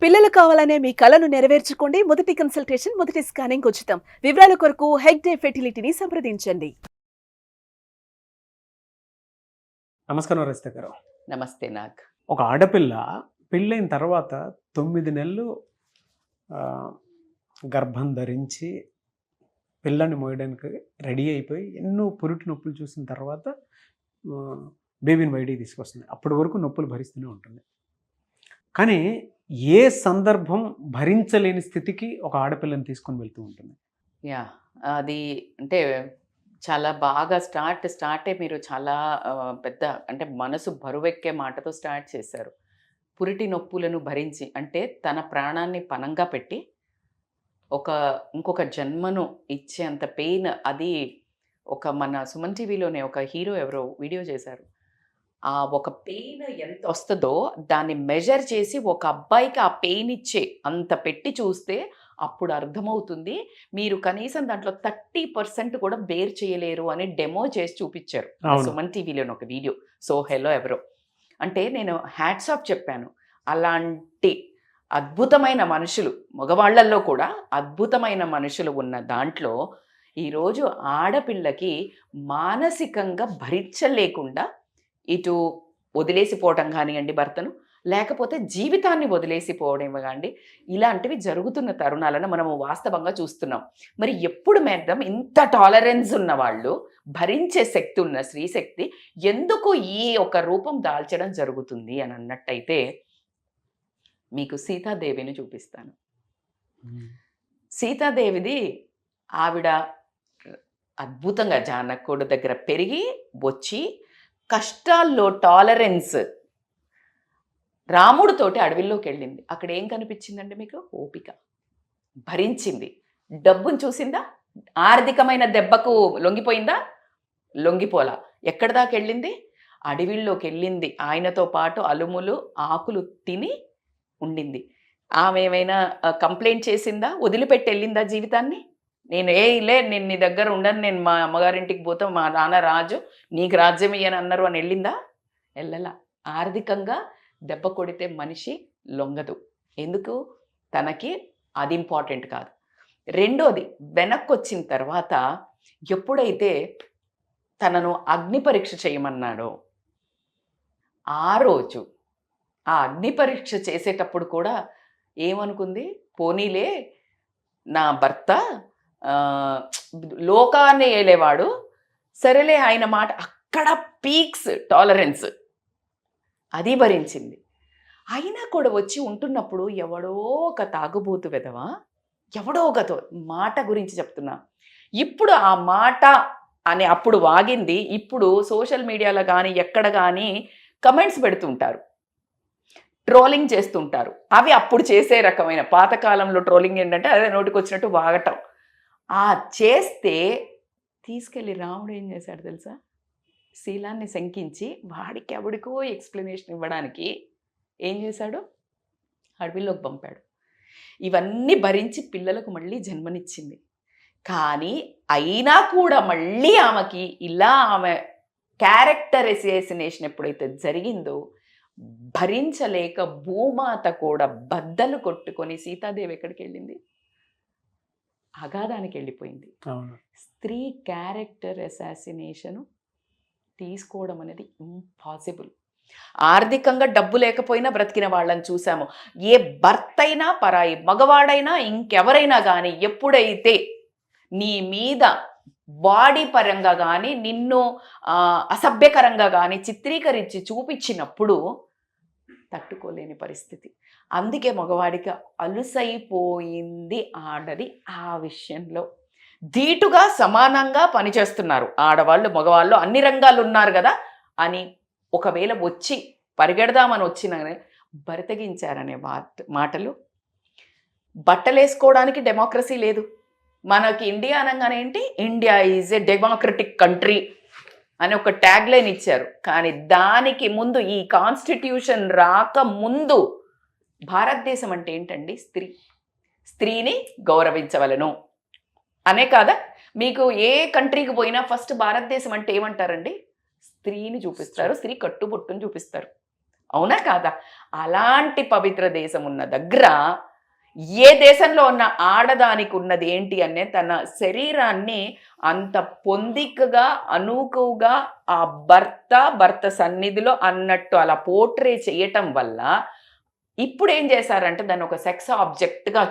పిల్లలు కావాలనే మీ కలను నెరవేర్చుకోండి. మొదటి కన్సల్టేషన్, మొదటి స్కానింగ్ ఉచితం. వివరాల కొరకు హెగ్డే ఫెర్టిలిటీని సంప్రదించండి. నమస్కారం రజిత గారు. నమస్తే నాగ్. ఒక ఆడపిల్ల పెళ్ళైన తర్వాత 9 నెలలు గర్భం ధరించి పిల్లని మోయడానికి రెడీ అయిపోయి ఎన్నో పురిటి నొప్పులు చూసిన తర్వాత బేబీని బయటికి తీసుకొస్తుంది. అప్పటి వరకు నొప్పులు భరిస్తూనే ఉంటుంది. కానీ ఏ సందర్భం భరించలేని స్థితికి ఒక ఆడపిల్లని తీసుకొని వెళ్తూ ఉంటుంది. అది అంటే చాలా బాగా స్టార్టే మీరు చాలా పెద్ద అంటే మనసు బరువెక్కే మాటతో స్టార్ట్ చేశారు. పురిటి నొప్పులను భరించి అంటే తన ప్రాణాన్ని పణంగా పెట్టి ఇంకొక జన్మను ఇచ్చేంత పెయిన్. అది మన సుమన్ టీవీలోనే ఒక హీరో ఎవరో వీడియో చేశారు. ఆ ఒక పెయిన్ ఎంత వస్తుందో దాన్ని మెజర్ చేసి ఒక అబ్బాయికి ఆ పెయిన్ ఇచ్చే అంత పెట్టి చూస్తే అప్పుడు అర్థమవుతుంది. మీరు కనీసం దాంట్లో 30% కూడా బేర్ చేయలేరు అని డెమో చేసి చూపించారు సుమన్ టీవీలోని ఒక వీడియో. హెలో ఎవరో అంటే నేను హ్యాట్స్ ఆఫ్ చెప్పాను. అలాంటి అద్భుతమైన మనుషులు మగవాళ్లలో కూడా అద్భుతమైన మనుషులు ఉన్న దాంట్లో ఈరోజు ఆడపిల్లకి మానసికంగా భరించలేకుండా ఇటు వదిలేసిపోవటం కానివ్వండి భర్తను, లేకపోతే జీవితాన్ని వదిలేసిపోవడం కానీ ఇలాంటివి జరుగుతున్న తరుణాలను మనము వాస్తవంగా చూస్తున్నాం. మరి ఎప్పుడు మేద్దాం ఇంత టాలరెన్స్ ఉన్న వాళ్ళు, భరించే శక్తి ఉన్న స్త్రీ శక్తి ఎందుకు ఈ ఒక రూపం దాల్చడం జరుగుతుంది అని అన్నట్టయితే మీకు సీతాదేవిని చూపిస్తాను. సీతాదేవిది ఆవిడ అద్భుతంగా జానకుడు దగ్గర పెరిగి వచ్చి కష్టాల్లో టాలరెన్స్, రాముడితోటి అడవిలోకి వెళ్ళింది. అక్కడ ఏం కనిపించిందండి మీకు? ఓపిక. భరించింది. డబ్బును చూసిందా? ఆర్థికమైన దెబ్బకు లొంగిపోయిందా? లొంగిపోలా. ఎక్కడి దాకా వెళ్ళింది? అడవిల్లోకి వెళ్ళింది. ఆయనతో పాటు అలుములు ఆకులు తిని ఉండింది. ఆమె ఏమైనా కంప్లైంట్ చేసిందా? వదిలిపెట్టి వెళ్ళిందా జీవితాన్ని? నేను నేను నీ దగ్గర ఉండను, నేను మా అమ్మగారింటికి పోతా, మా నాన్న రాజు, నీకు రాజ్యం ఇయ్యని అన్నారు అని వెళ్ళిందా? వెళ్ళలా. ఆర్థికంగా దెబ్బ కొడితే మనిషి లొంగదు. ఎందుకు? తనకి అది ఇంపార్టెంట్ కాదు. రెండోది, వెనక్కి వచ్చిన తర్వాత ఎప్పుడైతే తనను అగ్ని పరీక్ష చేయమన్నాడో ఆ రోజు ఆ అగ్ని పరీక్ష చేసేటప్పుడు కూడా ఏమనుకుంది? పోనీలే నా భర్త లోకాన్ని ఏలేవాడు, సరేలే ఆయన మాట. అక్కడ పీక్స్ టాలరెన్స్ అది భరించింది. అయినా కూడా వచ్చి ఉంటున్నప్పుడు ఎవడో ఒక తాగుబోతు వెదవా, ఎవడో ఒక మాట గురించి చెప్తున్నా. ఇప్పుడు ఆ మాట అని అప్పుడు వాగింది. ఇప్పుడు సోషల్ మీడియాలో కానీ ఎక్కడ కానీ కమెంట్స్ పెడుతుంటారు, ట్రోలింగ్ చేస్తుంటారు. అవి అప్పుడు చేసే రకమైన పాతకాలంలో ట్రోలింగ్ ఏంటంటే అదే నోటికి వచ్చినట్టు వాగటం. ఆ చేస్తే తీసుకెళ్ళి రాముడు ఏం చేశాడు తెలుసా? శీలాన్ని శంకించి వాడికి ఎవడికో ఎక్స్ప్లెనేషన్ ఇవ్వడానికి ఏం చేశాడు? అడవిలోకి పంపాడు. ఇవన్నీ భరించి పిల్లలకు మళ్ళీ జన్మనిచ్చింది. కానీ అయినా కూడా మళ్ళీ ఆమెకి ఇలా ఆమె క్యారెక్టర్ అసాసినేషన్ ఎప్పుడైతే జరిగిందో భరించలేక భూమాత కూడా బద్దలు కొట్టుకొని సీతాదేవి ఎక్కడికి వెళ్ళింది? అగాధానికి వెళ్ళిపోయింది. స్త్రీ క్యారెక్టర్ అసాసినేషన్ తీసుకోవడం అనేది ఇంపాసిబుల్. ఆర్థికంగా డబ్బు లేకపోయినా బ్రతికిన వాళ్ళని చూసాము. ఏ భర్త అయినా పరాయి, మగవాడైనా ఇంకెవరైనా కానీ ఎప్పుడైతే నీ మీద బాడీ పరంగా కానీ నిన్ను అసభ్యకరంగా కానీ చిత్రీకరించి చూపించినప్పుడు తట్టుకోలేని పరిస్థితి. అందుకే మగవాడికి అలుసైపోయింది ఆడది. ఆ విషయంలో ధీటుగా సమానంగా పనిచేస్తున్నారు ఆడవాళ్ళు మగవాళ్ళు, అన్ని రంగాలు ఉన్నారు కదా అని ఒకవేళ వచ్చి పరిగెడదామని వచ్చిన బరితగించారనే మాటలు. బట్టలు వేసుకోవడానికి డెమోక్రసీ లేదు. మనకి ఇండియా అనగానే ఏంటి? India is a democratic country అని ఒక ట్యాగ్ లైన్ ఇచ్చారు. కానీ దానికి ముందు ఈ కాన్స్టిట్యూషన్ రాక ముందు భారతదేశం అంటే ఏంటండి? స్త్రీని గౌరవించవలను అనే కాదా? మీకు ఏ కంట్రీకి పోయినా ఫస్ట్ భారతదేశం అంటే ఏమంటారండి? స్త్రీని చూపిస్తారు, స్త్రీ కట్టుబొట్టును చూపిస్తారు. అవునా కాదా? అలాంటి పవిత్ర దేశం ఉన్న దగ్గర ఏ దేశంలో ఉన్న ఆడదానికి ఉన్నది ఏంటి అనే తన శరీరాన్ని అంత పొందికగా అనూకుగా ఆ భర్త సన్నిధిలో అన్నట్టు అలా పోర్ట్రే చేయటం వల్ల ఇప్పుడు ఏం చేశారంటే దాన్ని ఒక సెక్స్ ఆబ్జెక్ట్గా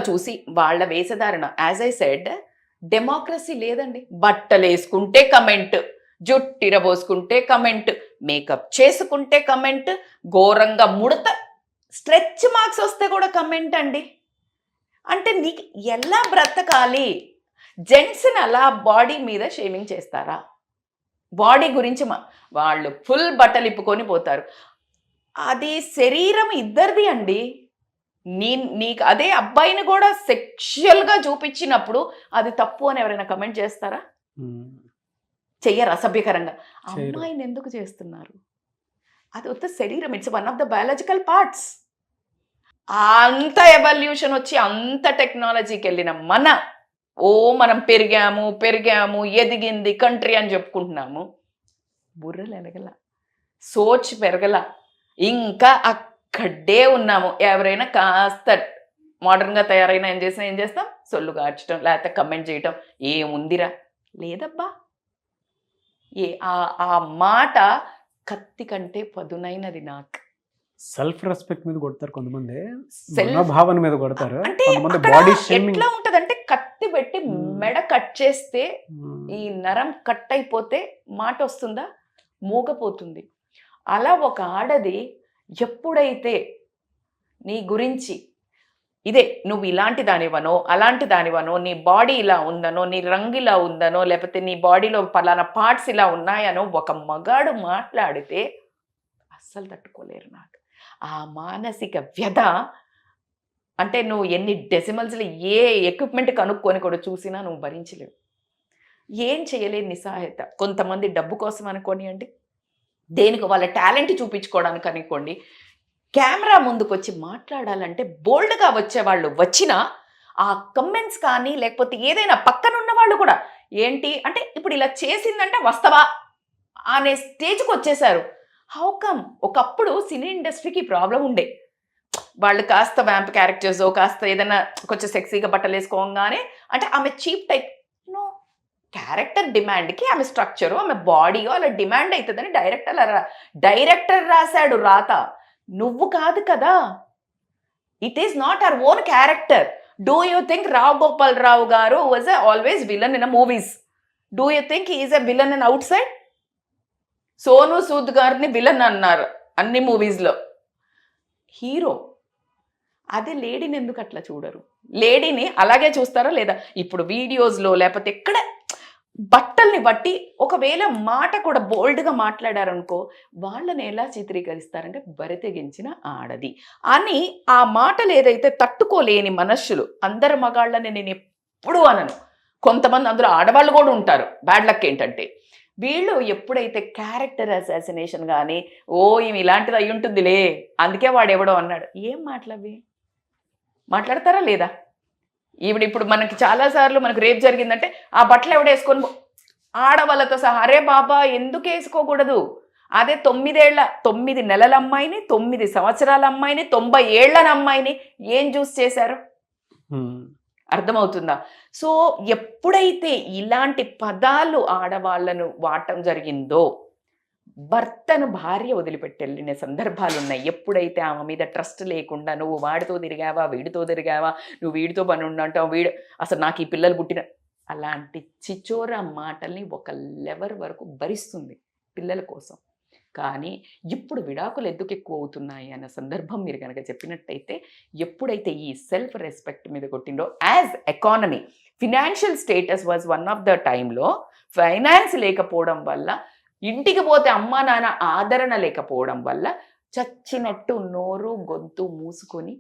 చూసి వాళ్ళ వేషధారణ, యాజ్ ఐ సెడ్, డెమోక్రసీ లేదండి. బట్టలు వేసుకుంటే కమెంట్, జుట్టిరబోసుకుంటే కమెంట్, మేకప్ చేసుకుంటే కమెంట్, ఘోరంగా ముడత స్ట్రెచ్ మార్క్స్ వస్తే కూడా కమెంట్ అండి. అంటే నీకు ఎలా బ్రతకాలి? జెంట్స్ని అలా బాడీ మీద షేమింగ్ చేస్తారా? బాడీ గురించి వాళ్ళు ఫుల్ బట్టలు ఇప్పుకొని పోతారు. అది శరీరం ఇద్దరిది అండి. నీకు అదే అబ్బాయిని కూడా సెక్షువల్గా చూపించినప్పుడు అది తప్పు అని ఎవరైనా కమెంట్ చేస్తారా? చెయ్యరు. అసభ్యకరంగా అమ్మాయిని ఎందుకు చేస్తున్నారు? అది ఉత్త శరీరం, it's one of the biological parts. అంత ఎవల్యూషన్ వచ్చి అంత టెక్నాలజీకి వెళ్ళిన మనం పెరిగాము ఎదిగింది కంట్రీ అని చెప్పుకుంటున్నాము. బుర్రలు ఎలగల, సోచ్ పెరగల, ఇంకా అక్కడే ఉన్నాము. ఎవరైనా కాస్త మోడర్న్గా తయారైనా ఏం చేస్తాం? సొల్లు కార్చడం, లేకపోతే కమెంట్ చేయటం. ఏముందిరా? లేదబ్బా. ఆ మాట కత్తి కంటే పదునైనది. నాకు సెల్ఫ్ రెస్పెక్ట్ మీద కొడతారు కొంతమంది, సెల్ఫ్ భావన మీద కొడతారు. అంటే బాడీ షేమింగ్ ఎట్లా ఉంటదంటే కత్తి పెట్టి మెడ కట్ చేస్తే ఈ నరం కట్ అయిపోతే మాట వస్తుందా? మూగపోతుంది. అలా ఒక ఆడది ఎప్పుడైతే నీ గురించి ఇదే నువ్వు ఇలాంటి దానివనో అలాంటి దానివనో, నీ బాడీ ఇలా ఉందనో, నీ రంగు ఇలా ఉందనో, లేకపోతే నీ బాడీలో పలానా పార్ట్స్ ఇలా ఉన్నాయనో ఒక మగాడు మాట్లాడితే అస్సలు తట్టుకోలేరు. నాకు ఆ మానసిక వ్యధ అంటే నువ్వు ఎన్ని డెసిమల్స్లో ఏ ఎక్విప్మెంట్ కనుక్కొని కూడా చూసినా నువ్వు భరించలేవు. ఏం చేయలేని నిస్సహాయత. కొంతమంది డబ్బు కోసం అనుకోనియండి, దేనికి వాళ్ళ టాలెంట్ చూపించుకోవడానికి అనుకోండి, కెమెరా ముందుకు వచ్చి మాట్లాడాలంటే బోల్డ్గా వచ్చేవాళ్ళు వచ్చినా ఆ కమెంట్స్ కానీ లేకపోతే ఏదైనా పక్కన ఉన్న వాళ్ళు కూడా ఏంటి అంటే ఇప్పుడు ఇలా చేసిందంటే వస్తావా అనే స్టేజ్కి వచ్చేసారు. How come? ఒకప్పుడు సినీ ఇండస్ట్రీకి ప్రాబ్లం ఉండే. వాళ్ళు కాస్త వ్యాంప్ క్యారెక్టర్స్, కాస్త ఏదైనా కొంచెం సెక్సీగా బట్టలు వేసుకోగానే అంటే ఆమె చీప్ టైప్. నో, క్యారెక్టర్ డిమాండ్కి ఆమె స్ట్రక్చరు, ఆమె బాడీయో అలా డిమాండ్ అవుతుందని డైరెక్టర్ రాశాడు రాత, నువ్వు కాదు కదా. It is not our own character. Do you think Rao Gopal Rao garu was always villain in movies? Do you think is a villain in outside? Sonu Sood గారిని విలన్ అన్నారు అన్ని మూవీస్లో, హీరో. అదే లేడీని ఎందుకు అట్లా చూడరు? లేడీని అలాగే చూస్తారా లేదా? ఇప్పుడు వీడియోస్లో లేకపోతే ఎక్కడ బట్టల్ని బట్టి ఒకవేళ మాట కూడా బోల్డ్గా మాట్లాడారనుకో, వాళ్ళని ఎలా చిత్రీకరిస్తారంటే బరితెగించిన ఆడది అని. ఆ మాటలు ఏదైతే తట్టుకోలేని మనుషులు, అందరు మగాళ్ళని నేను ఎప్పుడూ అనను, కొంతమంది అందులో ఆడవాళ్ళు కూడా ఉంటారు. బ్యాడ్ లక్ ఏంటంటే వీళ్ళు ఎప్పుడైతే క్యారెక్టర్ అసాసినేషన్ కానీ ఈమె ఇలాంటిది అయి ఉంటుందిలే అందుకే వాడు ఎవడో అన్నాడు, ఏం మాటలవి మాట్లాడతారా లేదా? ఇప్పుడు మనకి చాలాసార్లు మనకు రేప్ జరిగిందంటే ఆ బట్టలు ఎవడ వేసుకొని ఆడవాళ్ళతో సహా, అరే బాబా ఎందుకు వేసుకోకూడదు? అదే 9 నెలల అమ్మాయిని, 9 సంవత్సరాల అమ్మాయిని, 90 ఏళ్ల అమ్మాయిని ఏం చూస్ చేశారు? అర్థమవుతుందా? సో ఎప్పుడైతే ఇలాంటి పదాలు ఆడవాళ్ళను వాడటం జరిగిందో, భర్తను భార్య వదిలిపెట్టి వెళ్ళిన సందర్భాలు ఉన్నాయి. ఎప్పుడైతే ఆమె మీద ట్రస్ట్ లేకుండా నువ్వు వాడితో తిరిగావా, వీడితో తిరిగావా, నువ్వు వీడితో పని ఉండంటావు, అసలు నాకు ఈ పిల్లలు పుట్టిన, అలాంటి చిచోర మాటల్ని ఒక లెవెల్ వరకు భరిస్తుంది పిల్లల కోసం. కానీ ఇప్పుడు విడాకులు ఎందుకు ఎక్కువ అవుతున్నాయి అన్న సందర్భం మీరు కనుక చెప్పినట్టయితే, ఎప్పుడైతే ఈ సెల్ఫ్ రెస్పెక్ట్ మీద కొట్టిండో, as economy financial status was one of the టైంలో ఫైనాన్స్ లేకపోవడం వల్ల, ఇంటికి పోతే అమ్మా నాన్న ఆదరణ లేకపోవడం వల్ల చచ్చినట్టు నోరు గొంతు మూసుకొని,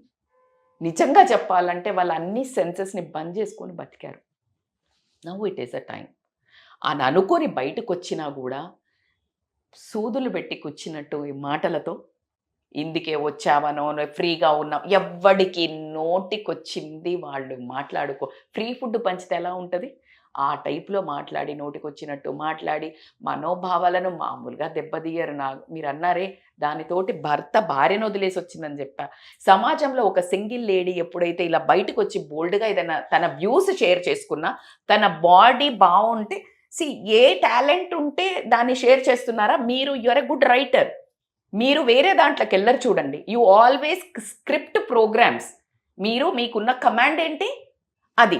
నిజంగా చెప్పాలంటే వాళ్ళ అన్ని సెన్సెస్ని బంద్ చేసుకొని బతికారు. Now it is a time అని అనుకొని బయటకు వచ్చినా కూడా సూదులు పెట్టి కూర్చున్నట్టు ఈ మాటలతో ఇందుకే వచ్చావనో, ఫ్రీగా ఉన్నాం, ఎవ్వడికి నోటికొచ్చింది వాళ్ళు మాట్లాడుకో. ఫ్రీ ఫుడ్ పంచితే ఎలా ఉంటుంది? ఆ టైప్లో మాట్లాడి నోటికొచ్చినట్టు మాట్లాడి మనోభావాలను మామూలుగా దెబ్బతీయరు. మీరు అన్నారే దానితోటి భార్యను వదిలేసి వచ్చిందని చెప్పా. సమాజంలో ఒక సింగిల్ లేడీ ఎప్పుడైతే ఇలా బయటకు వచ్చి బోల్డ్గా ఏదైనా తన వ్యూస్ షేర్ చేసుకున్నా, తన బాడీ బాగుంటే ఏ టాలెంట్ ఉంటే దాన్ని షేర్ చేస్తున్నారా? మీరు యూఆర్ ఎ గుడ్ రైటర్, మీరు వేరే దాంట్లోకి వెళ్ళరు చూడండి. You always script programs. మీకున్న కమాండ్ ఏంటి? అది.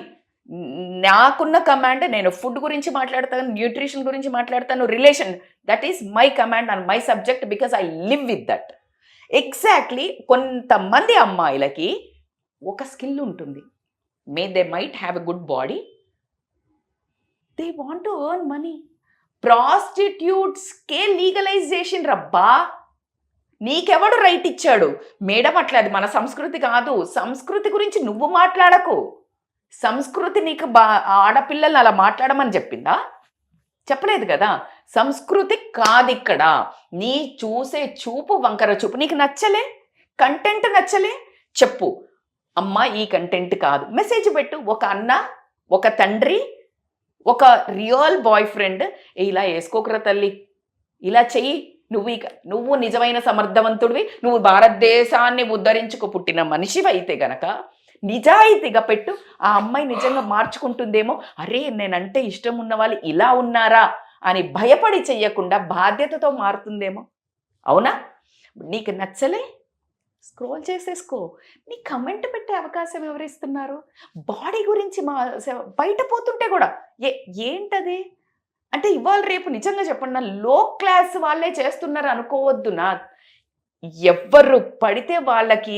నాకున్న కమాండ్, నేను ఫుడ్ గురించి మాట్లాడతాను, న్యూట్రిషన్ గురించి మాట్లాడతాను, relation, that is my command and my subject because I live with that. Exactly కొంతమంది అమ్మాయిలకి ఒక స్కిల్ ఉంటుంది. They might have a good body, they want to earn money. ప్రాస్టిట్యూట్స్కే లీగలైజేషన్ రబ్బా. నీకెవడు రైట్ ఇచ్చాడు? మేడం అట్లా, అది మన సంస్కృతి కాదు. సంస్కృతి గురించి నువ్వు మాట్లాడకు. సంస్కృతి నీకు ఆడపిల్లల్ని అలా మాట్లాడమని చెప్పిందా? చెప్పలేదు కదా. సంస్కృతి కాదు ఇక్కడ. నీ చూసే చూపు వంకర చూపు. నీకు నచ్చలే, కంటెంట్ నచ్చలే, చెప్పు అమ్మా ఈ కంటెంట్ కాదు, మెసేజ్ పెట్టు. ఒక అన్న, ఒక తండ్రి, ఒక రియల్ బాయ్ ఫ్రెండ్, ఇలా వేసుకోకరా తల్లి, ఇలా చెయ్యి, నువ్వు నిజమైన సమర్థవంతుడివి, నువ్వు భారతదేశాన్ని ఉద్ధరించుకు పుట్టిన మనిషివి అయితే గనక నిజాయితీగా పెట్టు. ఆ అమ్మాయి నిజంగా మార్చుకుంటుందేమో, అరే నేనంటే ఇష్టం ఉన్న వాళ్ళు ఇలా ఉన్నారా అని భయపడి చెయ్యకుండా బాధ్యతతో మారుతుందేమో. అవునా? నీకు నచ్చలే స్క్రోల్ చేసేసుకో. నీ కమెంట్ పెట్టే అవకాశం ఎవరిస్తున్నారు? బాడీ గురించి బయట పోతుంటే కూడా ఏంటది అంటే, ఇవాళ రేపు నిజంగా చెప్పండి, లో క్లాస్ వాళ్ళే చేస్తున్నారు అనుకోవద్దు. ఎవ్వరు పడితే వాళ్ళకి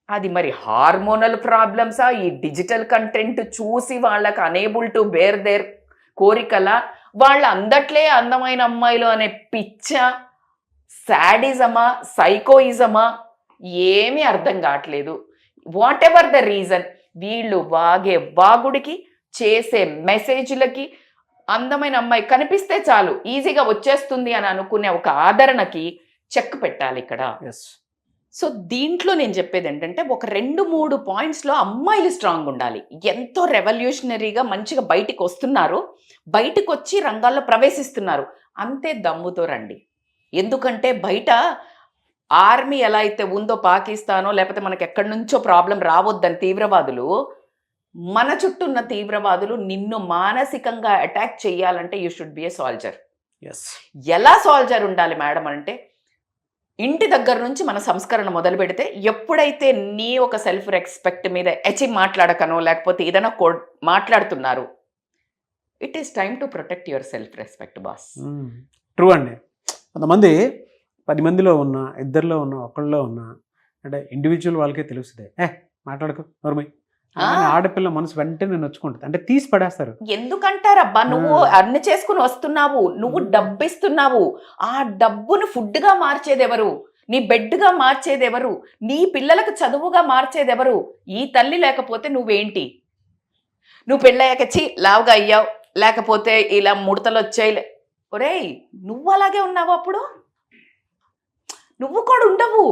అది మరి హార్మోనల్ ప్రాబ్లమ్సా, ఈ డిజిటల్ కంటెంట్ చూసి వాళ్ళకి అనేబుల్ టు బేర్ దేర్ కోరికల, వాళ్ళ అందట్లే అందమైన అమ్మాయిలు అనే పిచ్చ, సాడిజమా, సైకోయిజమా, ఏమీ అర్థం కావట్లేదు. వాట్ ఎవర్ ద రీజన్, వీళ్ళు వాగే వాగుడికి, చేసే మెసేజ్లకి, అందమైన అమ్మాయి కనిపిస్తే చాలు ఈజీగా వచ్చేస్తుంది అని అనుకునే ఒక ఆదరణకి చెక్ పెట్టాలి ఇక్కడ. సో దీంట్లో నేను చెప్పేది ఏంటంటే, ఒక 2-3 పాయింట్స్లో అమ్మాయిలు స్ట్రాంగ్ ఉండాలి. ఎంతో రెవల్యూషనరీగా మంచిగా బయటికి వస్తున్నారు, బయటకు వచ్చి రంగాల్లో ప్రవేశిస్తున్నారు, అంతే దమ్ముతో రండి. ఎందుకంటే బయట ఆర్మీ ఎలా అయితే ఉందో, పాకిస్తానో లేకపోతే మనకి ఎక్కడి నుంచో ప్రాబ్లం రావద్దని తీవ్రవాదులు, మన చుట్టూ ఉన్న తీవ్రవాదులు నిన్ను మానసికంగా అటాక్ చేయాలంటే you should be A soldier. ఎలా సోల్జర్ ఉండాలి మేడం అంటే, ఇంటి దగ్గర నుంచి మన సంస్కరణ మొదలు పెడితే, ఎప్పుడైతే నీ ఒక సెల్ఫ్ రెస్పెక్ట్ మీద మాట్లాడకనో లేకపోతే ఏదైనా మాట్లాడుతున్నారు, it is time to protect your self respect boss. True అండి. కొంతమంది 10 మందిలో ఉన్నా, 2లో ఉన్నా, 1లో ఉన్నా, అంటే ఇండివిజువల్ వాళ్ళకే తెలుస్తుంది, మాట్లాడకు నోర్మై, ఆడపిల్ల మనసు వెంటనే నొచ్చుకుంటుంది, అంటే తీసి పడేస్తారు. ఎందుకంటారబ్బా, నువ్వు అన్ని చేసుకుని వస్తున్నావు, నువ్వు డబ్బు ఇస్తున్నావు, ఆ డబ్బును ఫుడ్గా మార్చేది ఎవరు? నీ బెడ్గా మార్చేది ఎవరు? నీ పిల్లలకు చదువుగా మార్చేది ఎవరు? ఈ తల్లి లేకపోతే నువ్వేంటి? నువ్వు పెళ్ళయ్యాక లావుగా అయ్యావు, లేకపోతే ఇలా ముడతలు వచ్చాయి, ఒరేయ్ నువ్వు అలాగే ఉన్నావు, అప్పుడు నువ్వు కూడా ఉండవు.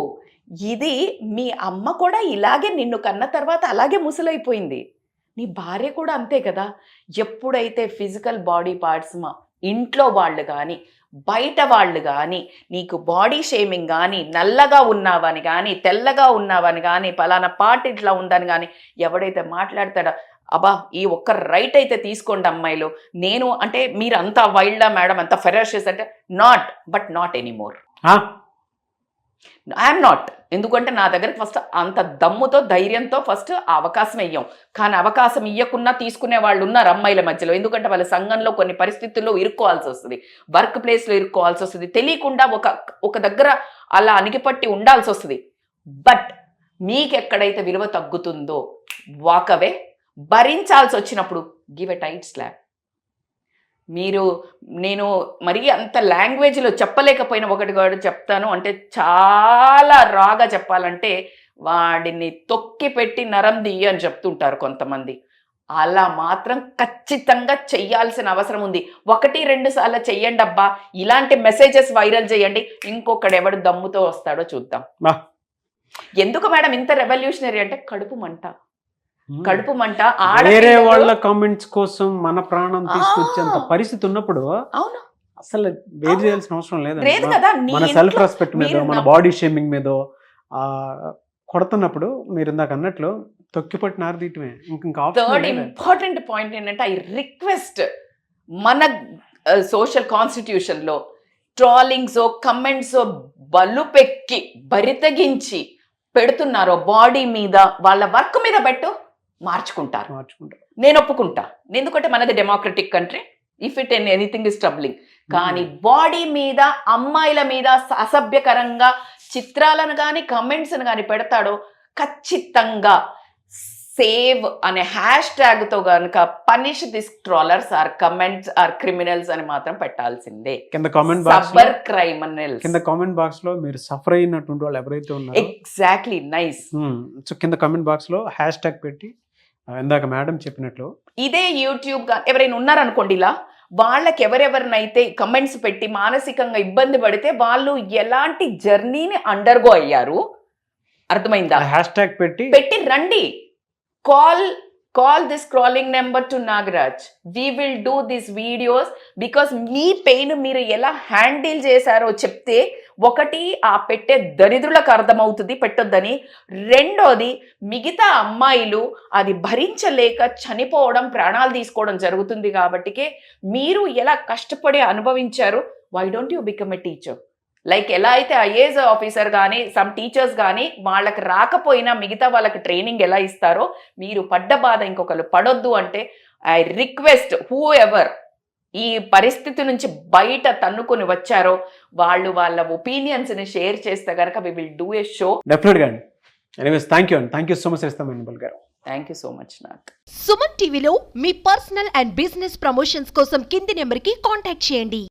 ఇది మీ అమ్మ కూడా ఇలాగే నిన్ను కన్న తర్వాత అలాగే ముసలైపోయింది, నీ భార్య కూడా అంతే కదా. ఎప్పుడైతే ఫిజికల్ బాడీ పార్ట్స్ ఇంట్లో వాళ్ళు కానీ బయట వాళ్ళు కానీ నీకు బాడీ షేమింగ్ కానీ, నల్లగా ఉన్నావని కానీ, తెల్లగా ఉన్నావని కానీ, పలానా పార్ట్ ఇట్లా ఉందని కానీ ఎవడైతే మాట్లాడతాడో, అబ్బా ఈ ఒక్క రైట్ అయితే తీసుకోండి అమ్మాయిలు. నేను అంటే మీరు అంత వైల్డా మేడం, అంత ఫెరాషియస్ అంటే, నాట్ ఎనీమోర్. I'm not. ఎందుకంటే నా దగ్గరకు ఫస్ట్ అంత దమ్ముతో, ధైర్యంతో ఫస్ట్ ఆ అవకాశం ఇయ్యం. కానీ అవకాశం ఇవ్వకున్నా తీసుకునే వాళ్ళు ఉన్నారు అమ్మాయిల మధ్యలో. ఎందుకంటే వాళ్ళ సంఘంలో కొన్ని పరిస్థితుల్లో ఇరుక్కోవాల్సి వస్తుంది, వర్క్ ప్లేస్లో ఇరుక్కోవాల్సి వస్తుంది, తెలియకుండా ఒక దగ్గర అలా అణిగిపట్టి ఉండాల్సి వస్తుంది. బట్ మీకెక్కడైతే విలువ తగ్గుతుందో వాకవే, భరించాల్సి వచ్చినప్పుడు గివ్ ఎ టైట్ స్లాప్. నేను మరీ అంత లాంగ్వేజ్లో చెప్పలేకపోయిన ఒకటి కూడా చెప్తాను, అంటే చాలా రాగా చెప్పాలంటే, వాడిని తొక్కి పెట్టి నరం దియ్యి అని చెప్తుంటారు కొంతమంది. అలా మాత్రం ఖచ్చితంగా చెయ్యాల్సిన అవసరం ఉంది. 1-2 సార్లు చెయ్యండి అబ్బా, ఇలాంటి మెసేజెస్ వైరల్ చేయండి, ఇంకొకడు ఎవడు దమ్ముతో వస్తాడో చూద్దాం. ఎందుకు మేడం ఇంత రెవల్యూషనరీ అంటే, కడుపు మంట. కడుపు మంట వేరే వాళ్ళ కామెంట్స్ కోసం మన ప్రాణం తీసుకొచ్చేంత పరిస్థితి ఉన్నప్పుడు అవును అసలు వేరు చేయాల్సిన అవసరం లేదు లేదు. కదా నీ మన సెల్ఫ్ ఇంట్లో రెస్పెక్ట్ మీద, మీరు మన బాడీ షేమింగ్ మీద కొడుతున్నప్పుడు మీరు ఇందాక అన్నట్లు తొక్కిపట్టి నారదీయటమే. ఇంకా థర్డ్ ఆప్షన్ ఇంపార్టెంట్ పాయింట్ ఏంటంటే ఐ రిక్వెస్ట్ మన సోషల్ కాన్స్టిట్యూషన్ లో ట్రాలింగ్స్ కమెంట్స్ బల్లు పెక్కి బరితగించి పెడుతున్నారో బాడీ మీద వాళ్ళ వర్క్ మీద పెట్టు మార్చుకుంటారు. మార్చుకుంటారు. నేను ఒప్పుకుంటా, ఎందుకంటే మనది democratic country. If it anything is troubling. కానీ బాడీ మీద అమ్మాయిల మీద అసభ్యకరంగా చిత్రాలను కానీ కమెంట్స్ని కానీ పెడతాడో ఖచ్చితంగా సేవ్ అనే హ్యాష్ ట్యాగ్ తో కనుక punish this trollers or comments or criminals అని మాత్రం పెట్టాల్సిందే. కింద కామెంట్ బాక్స్ సబర్ క్రిమినల్స్ కింద కామెంట్ బాక్స్ లో మీరు సఫర్ అయినటువంటి వాళ్ళు ఎవరైతే ఉన్నారో ఎగ్జాక్ట్లీ నైస్. సో కింద కామెంట్ బాక్స్ లో హ్యాష్ ట్యాగ్ పెట్టి ఇందాక మేడం చెప్పినట్లు ఇదే యూట్యూబ్ ఎవరైనా ఉన్నారనుకోండి ఇలా వాళ్ళకి ఎవరెవరినైతే కమెంట్స్ పెట్టి మానసికంగా ఇబ్బంది పడితే వాళ్ళు ఎలాంటి జర్నీని అండర్గో అయ్యారు అర్థమైందా? హ్యాష్ ట్యాగ్ పెట్టి రండి. Call this crawling number to Nagaraj. We will do this videos because me pain మీరు ఎలా హ్యాండిల్ చేశారో చెప్తే ఒకటి ఆ పెట్టే దరిద్రులకు అర్థమవుతుంది పెట్టొద్దని, రెండోది మిగతా అమ్మాయిలు అది భరించలేక చనిపోవడం ప్రాణాలు తీసుకోవడం జరుగుతుంది. కాబట్టికే మీరు ఎలా కష్టపడి అనుభవించారు. Why don't you become a teacher? Like ఎలా అయితే ఐఏఎస్ ఆఫీసర్ కానీ సమ్ టీచర్స్ కానీ వాళ్ళకి రాకపోయినా మిగతా వాళ్ళకి ట్రైనింగ్ ఎలా ఇస్తారో మీరు పడ్డ బాధ ఇంకొకరు పడొద్దు అంటే ఐ రిక్వెస్ట్ హూ ఎవర్ ఈ పరిస్థితి నుంచి బయట తన్నుకొని వచ్చారో వాళ్ళు వాళ్ళ ఒపీనియన్స్ని షేర్ చేస్తే కనుక we will do a show. డెఫినెట్గా అండి. Anyways thank you so much గారు. Thank you so much. నాకు సుమన్ టీవీలో మీ పర్సనల్ అండ్ బిజినెస్ ప్రమోషన్స్ కోసం కింది నెంబర్కి కాంటాక్ట్ చేయండి.